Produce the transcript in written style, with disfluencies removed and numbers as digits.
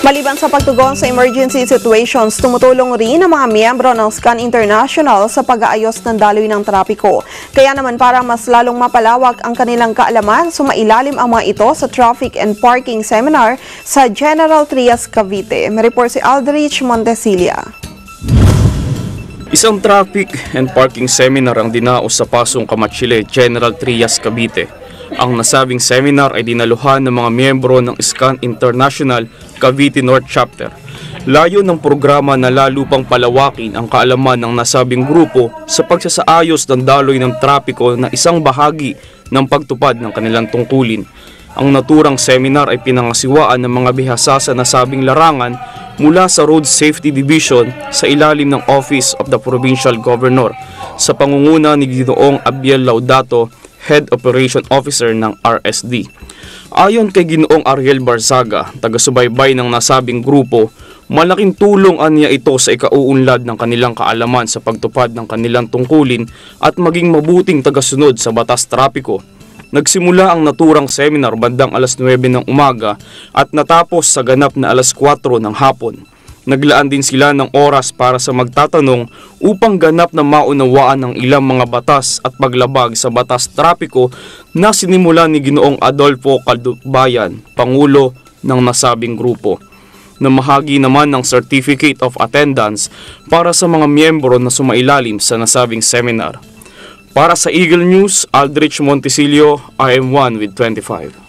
Maliban sa pagtugon sa emergency situations, tumutulong rin ang mga miyembro ng SCAN International sa pag-aayos ng daloy ng trapiko. Kaya naman para mas lalong mapalawak ang kanilang kaalaman, sumailalim ang mga ito sa Traffic and Parking Seminar sa General Trias, Cavite. May report si Aldrich Montesilia. Isang traffic and parking seminar ang dinaos sa Pasong Kamatsile, General Trias, Cavite. Ang nasabing seminar ay dinaluhan ng mga miyembro ng SCAN International Cavite North Chapter. Layo ng programa na lalo pang palawakin ang kaalaman ng nasabing grupo sa pagsasaayos ng daloy ng trapiko na isang bahagi ng pagtupad ng kanilang tungkulin. Ang naturang seminar ay pinangasiwaan ng mga bihasa sa nasabing larangan mula sa Road Safety Division sa ilalim ng Office of the Provincial Governor sa pangunguna ni Ginoong Abiel Laudato, Head Operation Officer ng RSD. Ayon kay Ginoong Ariel Barzaga, taga-subaybay ng nasabing grupo, malaking tulong aniya ito sa ikauunlad ng kanilang kaalaman sa pagtupad ng kanilang tungkulin at maging mabuting tagasunod sa batas trapiko. Nagsimula ang naturang seminar bandang alas 9 ng umaga at natapos sa ganap na alas 4 ng hapon. Naglaan din sila ng oras para sa magtatanong upang ganap na maunawaan ng ilang mga batas at paglabag sa batas trapiko na sinimula ni Ginoong Adolfo Caldubayan, Pangulo ng nasabing grupo. Namahagi naman ng Certificate of Attendance para sa mga miyembro na sumailalim sa nasabing seminar. Para sa Eagle News, Aldrich Montesilia, RM1 with 25.